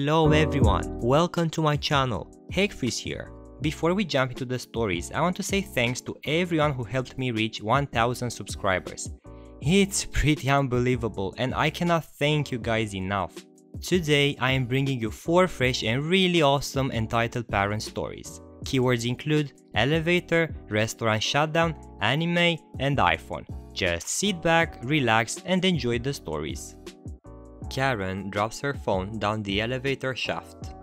Hello everyone, welcome to my channel, Hegfreeze here. Before we jump into the stories, I want to say thanks to everyone who helped me reach 1000 subscribers. It's pretty unbelievable and I cannot thank you guys enough. Today I am bringing you 4 fresh and really awesome entitled parent stories. Keywords include elevator, restaurant shutdown, anime and iPhone. Just sit back, relax and enjoy the stories. Karen drops her phone down the elevator shaft.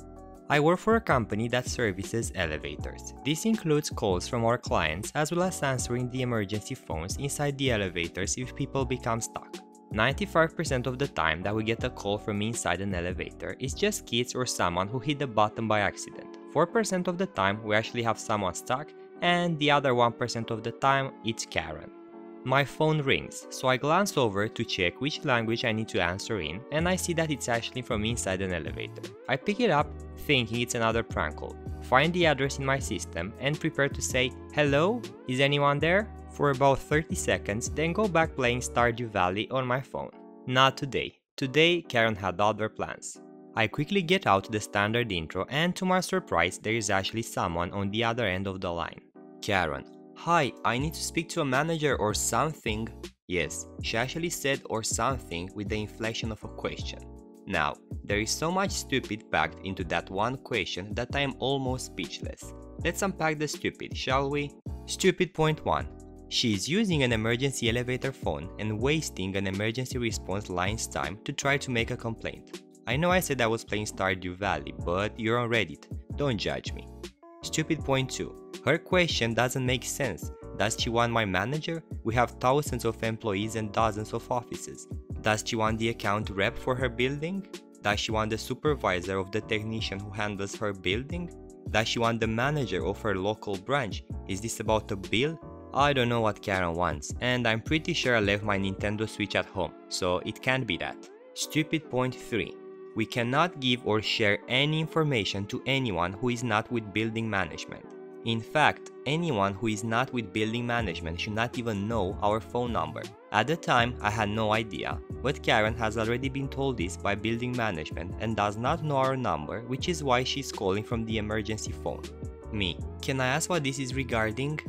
I work for a company that services elevators. This includes calls from our clients as well as answering the emergency phones inside the elevators if people become stuck. 95% of the time that we get a call from inside an elevator is just kids or someone who hit the button by accident. 4% of the time we actually have someone stuck, and the other 1% of the time it's Karen. My phone rings, so I glance over to check which language I need to answer in, and I see that it's actually from inside an elevator. I pick it up, thinking it's another prank call, find the address in my system and prepare to say, "Hello? Is anyone there?" for about 30 seconds, then go back playing Stardew Valley on my phone. Not today. Today, Karen had other plans. I quickly get out the standard intro, and to my surprise, there is actually someone on the other end of the line. Karen. "Hi, I need to speak to a manager or something." Yes, she actually said "or something" with the inflection of a question. Now, there is so much stupid packed into that one question that I am almost speechless. Let's unpack the stupid, shall we? Stupid point 1. She is using an emergency elevator phone and wasting an emergency response line's time to try to make a complaint. I know I said I was playing Stardew Valley, but you're on Reddit, don't judge me. Stupid point 2. Her question doesn't make sense. Does she want my manager? We have thousands of employees and dozens of offices. Does she want the account rep for her building? Does she want the supervisor of the technician who handles her building? Does she want the manager of her local branch? Is this about a bill? I don't know what Karen wants, and I'm pretty sure I left my Nintendo Switch at home, so it can't be that. Stupid point 3. We cannot give or share any information to anyone who is not with building management. In fact, anyone who is not with building management should not even know our phone number. At the time, I had no idea, but Karen has already been told this by building management and does not know our number, which is why she's calling from the emergency phone. Me. Can I ask what this is regarding?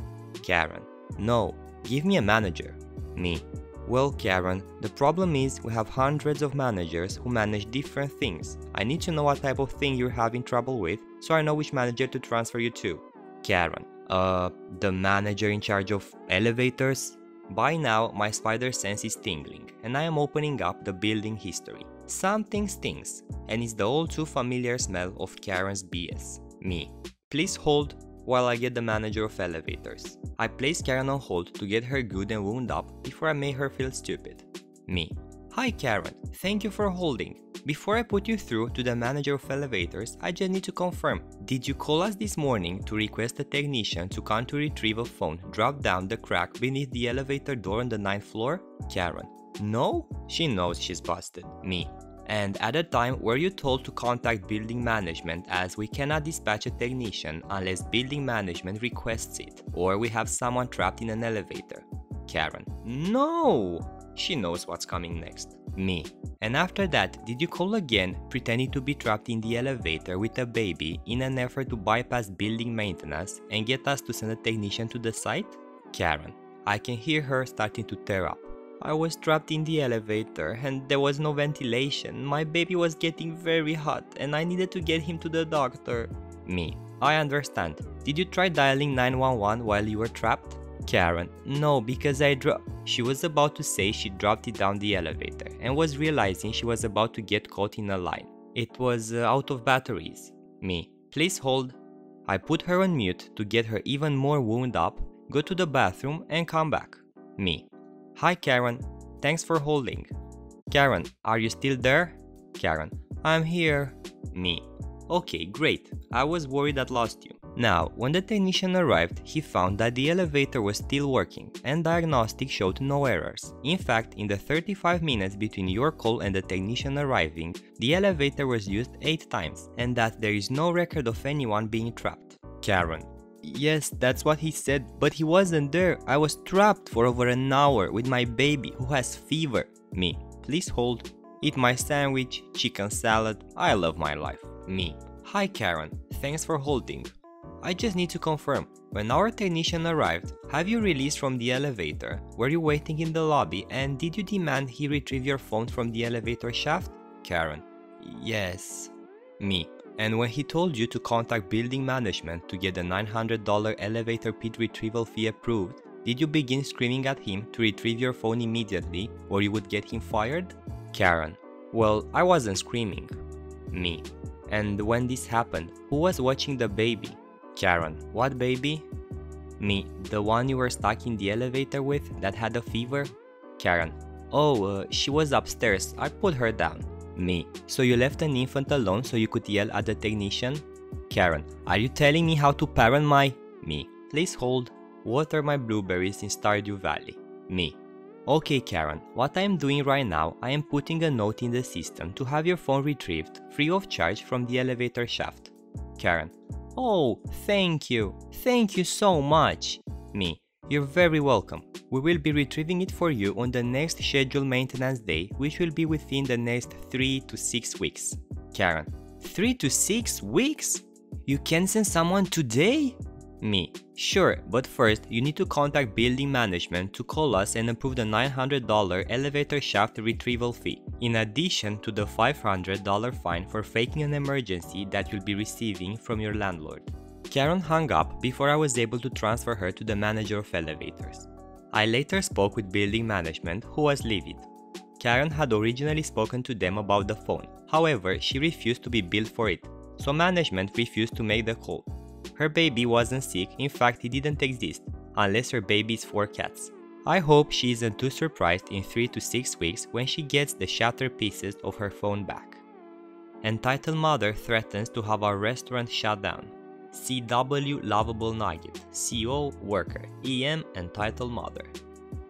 Karen. No, give me a manager. Me. Well, Karen, the problem is we have hundreds of managers who manage different things. I need to know what type of thing you're having trouble with, so I know which manager to transfer you to. Karen. The manager in charge of elevators? By now, my spider sense is tingling, and I am opening up the building history. Something stinks, and it's the all too familiar smell of Karen's BS. Me. Please hold while I get the manager of elevators. I place Karen on hold to get her good and wound up before I make her feel stupid. Me. Hi Karen, thank you for holding. Before I put you through to the manager of elevators, I just need to confirm. Did you call us this morning to request a technician to come to retrieve a phone dropped down the crack beneath the elevator door on the 9th floor? Karen. No? She knows she's busted. Me. And at the time, were you told to contact building management as we cannot dispatch a technician unless building management requests it, or we have someone trapped in an elevator? Karen. No! She knows what's coming next. Me. And after that, did you call again, pretending to be trapped in the elevator with a baby in an effort to bypass building maintenance and get us to send a technician to the site? Karen. I can hear her starting to tear up. I was trapped in the elevator and there was no ventilation. My baby was getting very hot and I needed to get him to the doctor. Me. I understand. Did you try dialing 911 while you were trapped? Karen. No, because She was about to say she dropped it down the elevator and was realizing she was about to get caught in a line. It was out of batteries. Me. Please hold. I put her on mute to get her even more wound up, go to the bathroom and come back. Me. Hi Karen, thanks for holding. Karen, are you still there? Karen, I'm here. Me. Okay, great. I was worried I'd lost you. Now, when the technician arrived, he found that the elevator was still working and diagnostics showed no errors. In fact, in the 35 minutes between your call and the technician arriving, the elevator was used 8 times and that there is no record of anyone being trapped. Karen. Yes, that's what he said, but he wasn't there. I was trapped for over an hour with my baby who has fever. Me. Please hold. Eat my sandwich, chicken salad, I love my life. Me. Hi Karen, thanks for holding. I just need to confirm, when our technician arrived, have you released from the elevator? Were you waiting in the lobby and did you demand he retrieve your phone from the elevator shaft? Karen. Yes. Me. And when he told you to contact building management to get the $900 elevator pit retrieval fee approved, did you begin screaming at him to retrieve your phone immediately or you would get him fired? Karen. Well, I wasn't screaming. Me. And when this happened, who was watching the baby? Karen. What baby? Me. The one you were stuck in the elevator with that had a fever? Karen. Oh, she was upstairs. I put her down. Me. So you left an infant alone so you could yell at the technician? Karen. Are you telling me how to parent my... Me. Please hold. Water my blueberries in Stardew Valley. Me. Okay Karen, what I am doing right now, I am putting a note in the system to have your phone retrieved, free of charge from the elevator shaft. Karen. Oh, thank you. Thank you so much. Me. You're very welcome. We will be retrieving it for you on the next scheduled maintenance day, which will be within the next 3 to 6 weeks. Karen. 3 to 6 weeks? You can send someone today? Me. Sure, but first you need to contact building management to call us and approve the $900 elevator shaft retrieval fee, in addition to the $500 fine for faking an emergency that you'll be receiving from your landlord. Karen hung up before I was able to transfer her to the manager of elevators. I later spoke with building management, who was livid. Karen had originally spoken to them about the phone, however she refused to be billed for it, so management refused to make the call. Her baby wasn't sick, in fact it didn't exist, unless her baby is 4 cats. I hope she isn't too surprised in 3 to 6 weeks when she gets the shattered pieces of her phone back. Entitled mother threatens to have our restaurant shut down. CW Lovable Nugget, CO Worker, EM Entitled Mother.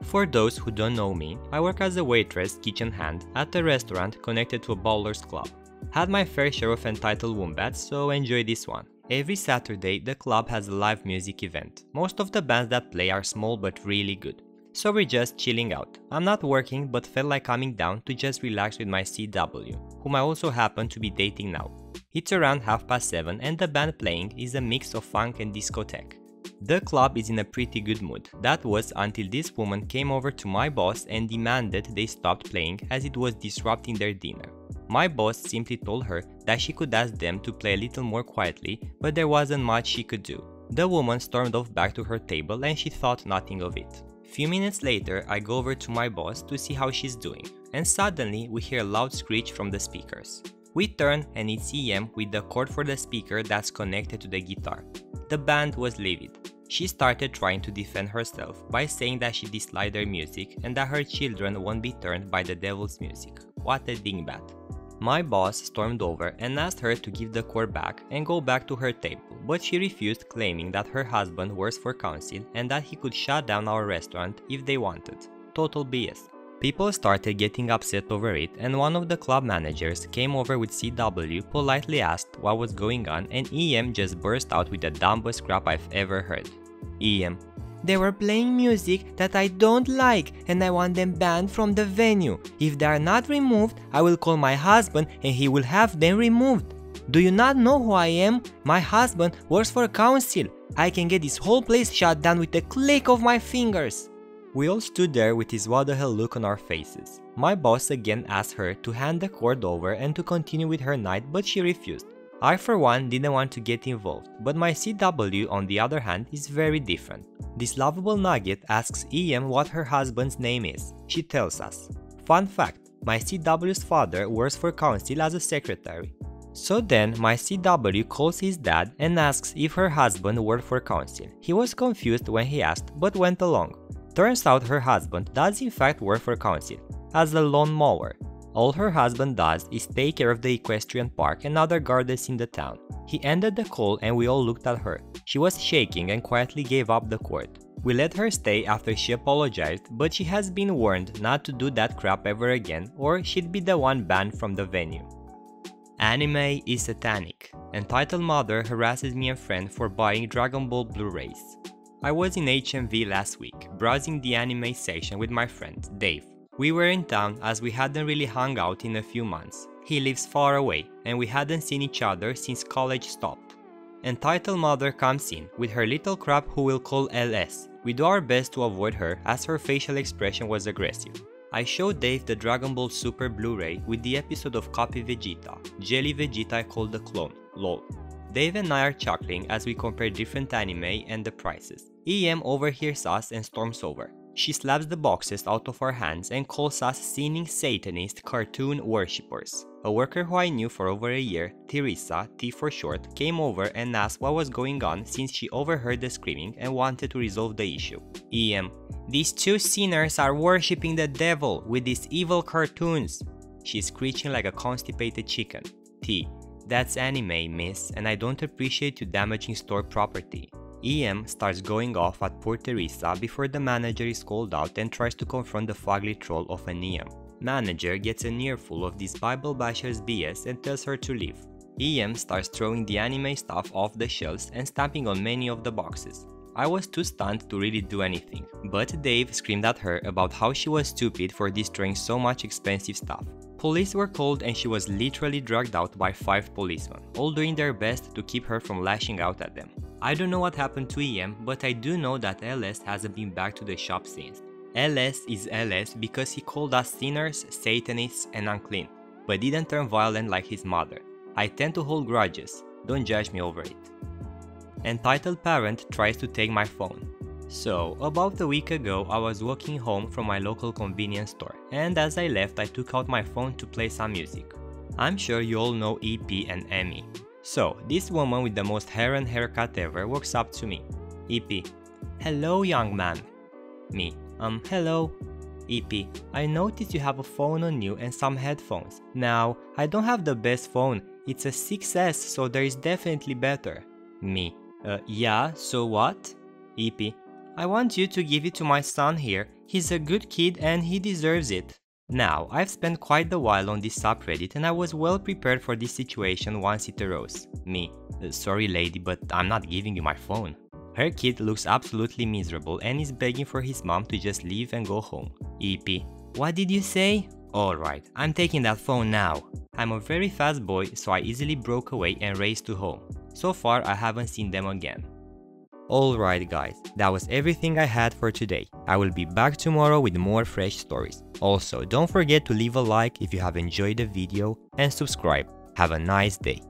For those who don't know me, I work as a waitress kitchen hand at a restaurant connected to a bowlers club. Had my fair share of entitled wombats, so enjoy this one. Every Saturday, the club has a live music event. Most of the bands that play are small but really good. So we're just chilling out. I'm not working but felt like coming down to just relax with my CW, whom I also happen to be dating now. It's around 7:30 and the band playing is a mix of funk and discotheque. The club is in a pretty good mood. That was until this woman came over to my boss and demanded they stopped playing as it was disrupting their dinner. My boss simply told her that she could ask them to play a little more quietly, but there wasn't much she could do. The woman stormed off back to her table and she thought nothing of it. Few minutes later, I go over to my boss to see how she's doing, and suddenly we hear a loud screech from the speakers. We turn and it's EM with the cord for the speaker that's connected to the guitar. The band was livid. She started trying to defend herself by saying that she disliked their music and that her children won't be turned by the devil's music. What a dingbat. My boss stormed over and asked her to give the cord back and go back to her table, but she refused, claiming that her husband works for council and that he could shut down our restaurant if they wanted. Total BS. People started getting upset over it and one of the club managers came over with CW, politely asked what was going on, and EM just burst out with the dumbest crap I've ever heard. EM: they were playing music that I don't like and I want them banned from the venue. If they are not removed, I will call my husband and he will have them removed. Do you not know who I am? My husband works for council. I can get this whole place shut down with a click of my fingers. We all stood there with this what the hell look on our faces. My boss again asked her to hand the cord over and to continue with her night, but she refused. I for one didn't want to get involved, but my CW on the other hand is very different. This lovable nugget asks EM what her husband's name is. She tells us. Fun fact, my CW's father works for council as a secretary. So then my CW calls his dad and asks if her husband worked for council. He was confused when he asked, but went along. Turns out her husband does in fact work for council, as a lawn mower. All her husband does is take care of the equestrian park and other gardens in the town. He ended the call and we all looked at her. She was shaking and quietly gave up the cord. We let her stay after she apologized, but she has been warned not to do that crap ever again or she'd be the one banned from the venue. Anime is satanic. Entitled mother harasses me and friend for buying Dragon Ball Blu-rays. I was in HMV last week, browsing the anime section with my friend, Dave. We were in town as we hadn't really hung out in a few months. He lives far away and we hadn't seen each other since college stopped. Entitled mother comes in with her little crap who we'll call LS. We do our best to avoid her as her facial expression was aggressive. I showed Dave the Dragon Ball Super Blu-ray with the episode of Copy Vegeta, Jelly Vegeta I called the clone, lol. Dave and I are chuckling as we compare different anime and the prices. EM overhears us and storms over. She slaps the boxes out of our hands and calls us sinning Satanist cartoon worshippers. A worker who I knew for over a year, Teresa, T for short, came over and asked what was going on since she overheard the screaming and wanted to resolve the issue. EM: "These two sinners are worshipping the devil with these evil cartoons." She's screeching like a constipated chicken. T: "That's anime, miss, and I don't appreciate you damaging store property." EM starts going off at poor Teresa before the manager is called out and tries to confront the fugly troll of an EM. Manager gets an earful of this Bible basher's BS and tells her to leave. EM starts throwing the anime stuff off the shelves and stamping on many of the boxes. I was too stunned to really do anything, but Dave screamed at her about how she was stupid for destroying so much expensive stuff. Police were called and she was literally dragged out by 5 policemen, all doing their best to keep her from lashing out at them. I don't know what happened to EM, but I do know that LS hasn't been back to the shop since. LS is LS because he called us sinners, satanists, and unclean, but didn't turn violent like his mother. I tend to hold grudges, don't judge me over it. Entitled parent tries to take my phone. So, about a week ago I was walking home from my local convenience store, and as I left I took out my phone to play some music. I'm sure you all know EP and Emmy. So, this woman with the most heron haircut ever walks up to me. EP: "Hello young man." Me: hello. EP: "I noticed you have a phone on you and some headphones. Now, I don't have the best phone, it's a 6S, so there is definitely better." Me: yeah, so what?" EP: "I want you to give it to my son here, he's a good kid and he deserves it." Now, I've spent quite a while on this subreddit and I was well prepared for this situation once it arose. Me: "Sorry lady, but I'm not giving you my phone." Her kid looks absolutely miserable and is begging for his mom to just leave and go home. EP: "What did you say?" "Alright, I'm taking that phone now." I'm a very fast boy, so I easily broke away and raced to home. So far, I haven't seen them again. Alright guys, that was everything I had for today. I will be back tomorrow with more fresh stories. Also, don't forget to leave a like if you have enjoyed the video and subscribe. Have a nice day.